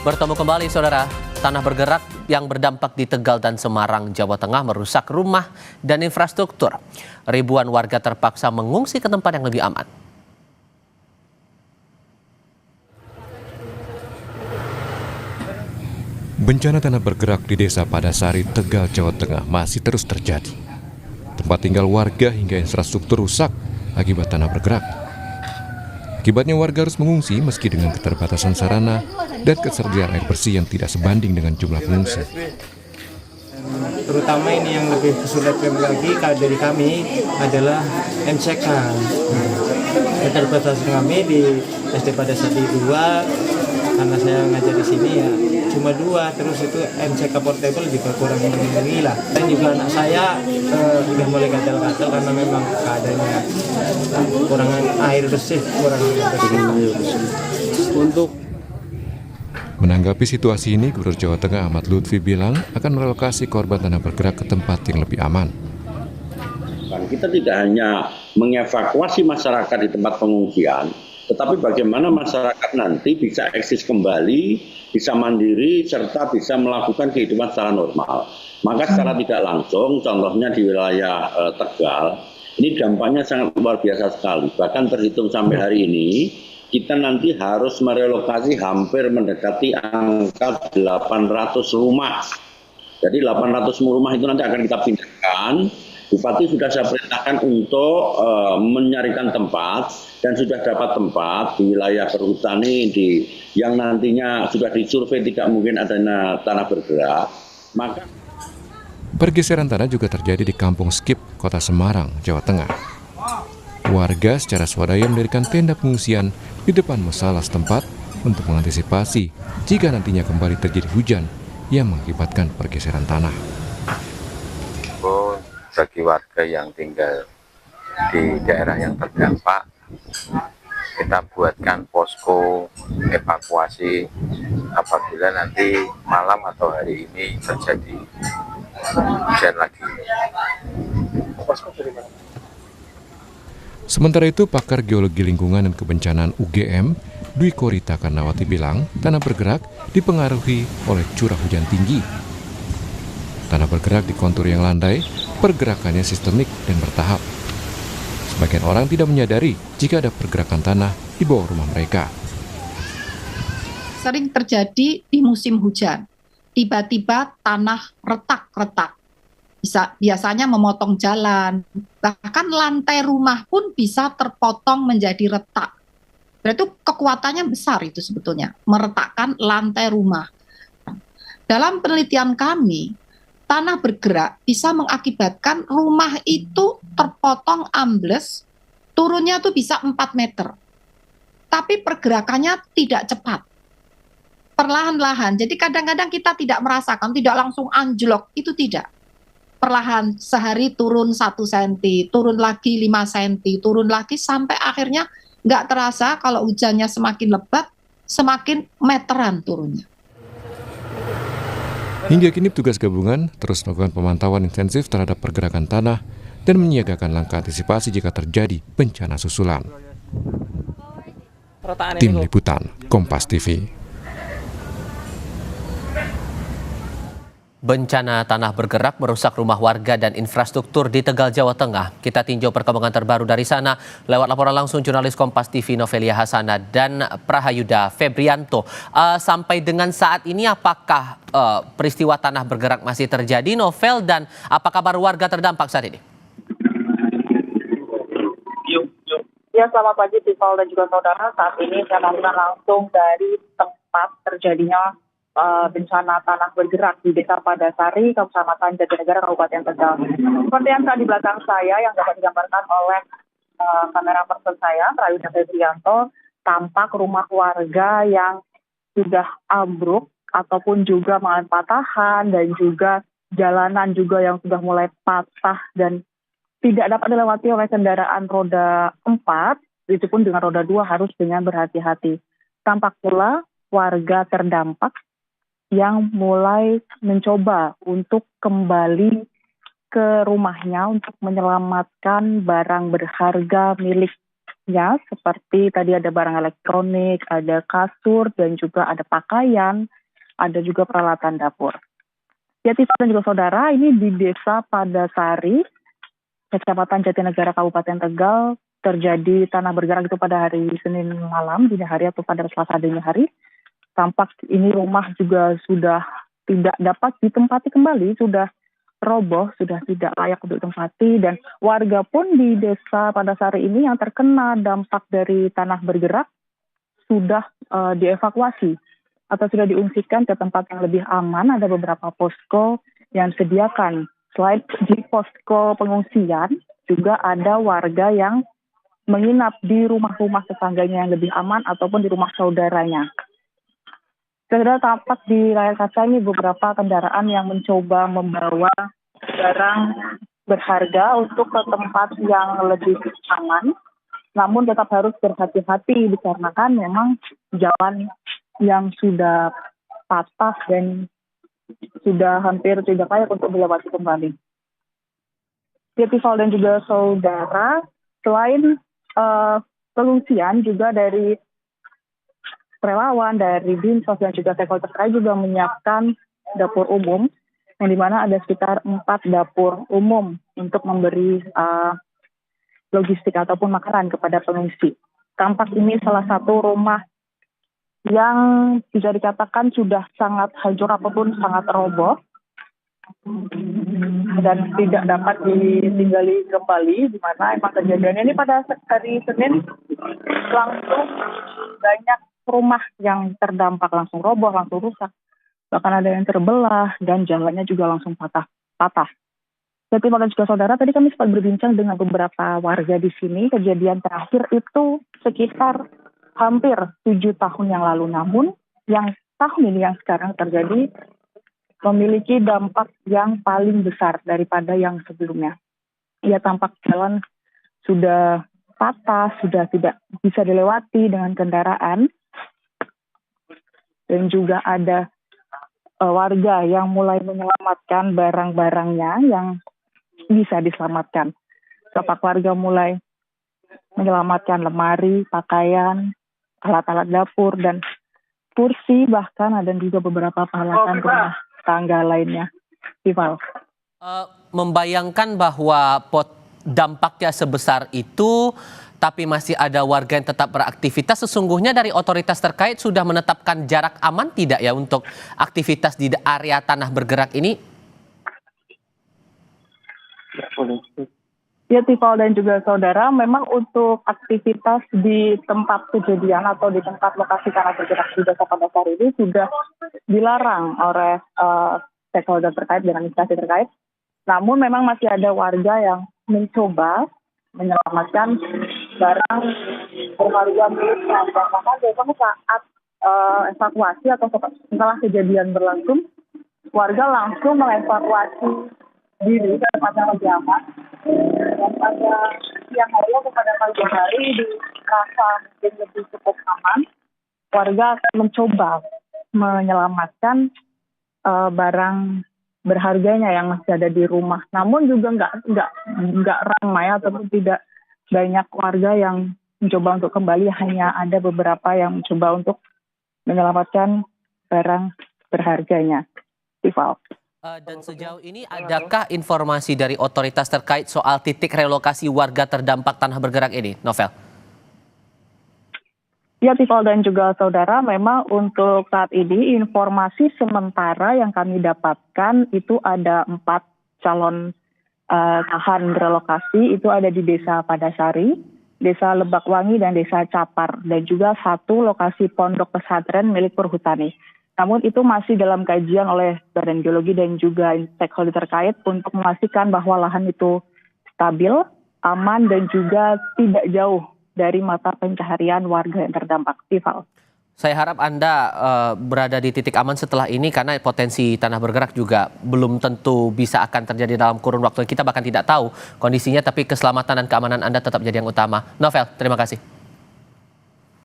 Bertemu kembali saudara, tanah bergerak yang berdampak di Tegal dan Semarang, Jawa Tengah merusak rumah dan infrastruktur. Ribuan warga terpaksa mengungsi ke tempat yang lebih aman. Bencana tanah bergerak di Desa Padasari, Tegal, Jawa Tengah masih terus terjadi. Tempat tinggal warga hingga infrastruktur rusak akibat tanah bergerak. Akibatnya warga harus mengungsi meski dengan keterbatasan sarana dan ketersediaan air bersih yang tidak sebanding dengan jumlah pengungsi. Terutama ini yang lebih kesulitan lagi dari kami adalah MCK. Keterbatasan kami di SD Padasari 2, karena saya ngajar di sini ya cuma 2, terus itu MCK portable juga kurang memenuhi lah. Dan juga anak saya sudah mulai gatal-gatal karena memang keadaannya kurang air bersih, Untuk menanggapi situasi ini, Gubernur Jawa Tengah Ahmad Lutfi bilang akan merelokasi korban tanah bergerak ke tempat yang lebih aman. Kita tidak hanya mengevakuasi masyarakat di tempat pengungsian, tetapi bagaimana masyarakat nanti bisa eksis kembali, bisa mandiri, serta bisa melakukan kehidupan secara normal. Maka secara tidak langsung, contohnya di wilayah Tegal, ini dampaknya sangat luar biasa sekali. Bahkan terhitung sampai hari ini, kita nanti harus merelokasi hampir mendekati angka 800 rumah. Jadi 800 rumah itu nanti akan kita pindahkan. Bupati sudah saya perintahkan untuk mencarikan tempat dan sudah dapat tempat di wilayah perhutani yang nantinya sudah disurvei tidak mungkin adanya tanah bergerak. Maka pergeseran tanah juga terjadi di Kampung Skip, Kota Semarang, Jawa Tengah. Warga secara swadaya mendirikan tenda pengungsian di depan musala setempat untuk mengantisipasi jika nantinya kembali terjadi hujan yang mengakibatkan pergeseran tanah. Bagi warga yang tinggal di daerah yang terdampak, kita buatkan posko evakuasi apabila nanti malam atau hari ini terjadi hujan lagi. Sementara itu, pakar geologi lingkungan dan kebencanaan UGM, Dwi Korita Karnawati bilang, tanah bergerak dipengaruhi oleh curah hujan tinggi. Tanah bergerak di kontur yang landai, pergerakannya sistemik dan bertahap. Sebagian orang tidak menyadari jika ada pergerakan tanah di bawah rumah mereka. Sering terjadi di musim hujan. Tiba-tiba tanah retak-retak. Biasanya memotong jalan. Bahkan lantai rumah pun bisa terpotong menjadi retak. Berarti kekuatannya besar itu sebetulnya. Meretakkan lantai rumah. Dalam penelitian kami, tanah bergerak bisa mengakibatkan rumah itu terpotong ambles, turunnya tuh bisa 4 meter. Tapi pergerakannya tidak cepat. Perlahan-lahan. Jadi kadang-kadang kita tidak merasakan, tidak langsung anjlok, itu tidak. Perlahan, sehari turun 1 cm, turun lagi 5 cm, turun lagi sampai akhirnya nggak terasa kalau hujannya semakin lebat, semakin meteran turunnya. Hingga kini petugas gabungan terus melakukan pemantauan intensif terhadap pergerakan tanah dan menyiagakan langkah antisipasi jika terjadi bencana susulan. Tim Liputan, Kompas TV. Bencana tanah bergerak merusak rumah warga dan infrastruktur di Tegal, Jawa Tengah. Kita tinjau perkembangan terbaru dari sana lewat laporan langsung jurnalis Kompas TV Novelia Hasana dan Prahayuda Febrianto. Sampai dengan saat ini apakah peristiwa tanah bergerak masih terjadi, Novel, dan apa kabar warga terdampak saat ini? Ya, selamat pagi Tifal dan juga saudara. Saat ini saya melaporkan langsung dari tempat terjadinya bencana tanah bergerak di Desa Padasari, Kecamatan Jatinegara, Kabupaten Tegal. Seperti yang ada di belakang saya yang dapat digambarkan oleh kamera person saya, Prahayuda Febrianto, tampak rumah warga yang sudah ambruk ataupun juga mengalami patahan dan juga jalanan juga yang sudah mulai patah dan tidak dapat dilewati oleh kendaraan roda 4, itu pun dengan roda 2 harus dengan berhati-hati. Tampak pula warga terdampak yang mulai mencoba untuk kembali ke rumahnya untuk menyelamatkan barang berharga milik ya, seperti tadi ada barang elektronik, ada kasur, dan juga ada pakaian, ada juga peralatan dapur. Ya, Tifa dan juga saudara, ini di Desa Padasari, Kecamatan Jatinegara, Kabupaten Tegal, terjadi tanah bergerak itu pada hari Senin malam, dini hari atau pada Selasa dini hari. Tampak ini rumah juga sudah tidak dapat ditempati kembali, sudah roboh, sudah tidak layak untuk ditempati, dan warga pun di Desa Padasari ini yang terkena dampak dari tanah bergerak sudah dievakuasi atau sudah diungsikan ke tempat yang lebih aman. Ada beberapa posko yang disediakan. Selain di posko pengungsian, juga ada warga yang menginap di rumah-rumah tetangganya yang lebih aman ataupun di rumah saudaranya. Saudara, tampak di layar kaca ini beberapa kendaraan yang mencoba membawa barang berharga untuk ke tempat yang lebih aman, namun tetap harus berhati-hati dikarenakan memang jalan yang sudah patah dan sudah hampir tidak layak untuk dilewati kembali. Tival dan juga saudara, selain pengungsian juga dari relawan, dari Dinsos dan juga stakeholder terkait juga menyiapkan dapur umum, yang dimana ada sekitar 4 dapur umum untuk memberi logistik ataupun makanan kepada pengungsi. Tampak ini salah satu rumah yang bisa dikatakan sudah sangat hancur ataupun sangat roboh dan tidak dapat ditinggali kembali, di mana emang kejadiannya ini pada hari Senin langsung banyak rumah yang terdampak, langsung roboh, langsung rusak. Bahkan ada yang terbelah dan jalannya juga langsung patah. Jadi dan juga saudara, tadi kami sempat berbincang dengan beberapa warga di sini. Kejadian terakhir itu sekitar hampir 7 tahun yang lalu. Namun yang tahun ini yang sekarang terjadi memiliki dampak yang paling besar daripada yang sebelumnya. Ya, tampak jalan sudah patah, sudah tidak bisa dilewati dengan kendaraan. Dan juga ada warga yang mulai menyelamatkan barang-barangnya yang bisa diselamatkan. Tampak warga mulai menyelamatkan lemari, pakaian, alat-alat dapur, dan kursi, bahkan ada juga beberapa peralatan rumah tangga lainnya. Tival. Membayangkan bahwa dampaknya sebesar itu, tapi masih ada warga yang tetap beraktivitas. Sesungguhnya dari otoritas terkait sudah menetapkan jarak aman tidak ya untuk aktivitas di area tanah bergerak ini? Ya, Tival dan juga saudara, memang untuk aktivitas di tempat kejadian atau di tempat lokasi tanah bergerak di Desa Padasari ini sudah dilarang oleh stakeholder terkait dengan instansi terkait. Namun memang masih ada warga yang mencoba menyelamatkan barang berharga miliknya. Karena biasanya saat evakuasi atau setelah kejadian berlangsung, warga langsung mengevakuasi diri ke tempat yang lebih aman. Dan pada siang hari atau pada pagi hari dirasa mungkin lebih cukup aman, warga akan mencoba menyelamatkan barang berharganya yang masih ada di rumah. Namun juga nggak ramai ataupun tidak banyak warga yang mencoba untuk kembali, hanya ada beberapa yang mencoba untuk menyelamatkan barang berharganya. Tival. Dan sejauh ini adakah informasi dari otoritas terkait soal titik relokasi warga terdampak tanah bergerak ini, Novel? Ya, Tival dan juga saudara, memang untuk saat ini informasi sementara yang kami dapatkan itu ada 4 calon tahan relokasi, itu ada di Desa Padasari, Desa Lebakwangi, dan Desa Capar, dan juga 1 lokasi pondok pesantren milik Perhutani. Namun itu masih dalam kajian oleh Badan Geologi dan juga stakeholder terkait untuk memastikan bahwa lahan itu stabil, aman, dan juga tidak jauh dari mata pencaharian warga yang terdampak. Tival. Saya harap Anda berada di titik aman setelah ini, karena potensi tanah bergerak juga belum tentu bisa akan terjadi dalam kurun waktu. Kita bahkan tidak tahu kondisinya, tapi keselamatan dan keamanan Anda tetap jadi yang utama. Novel, terima kasih.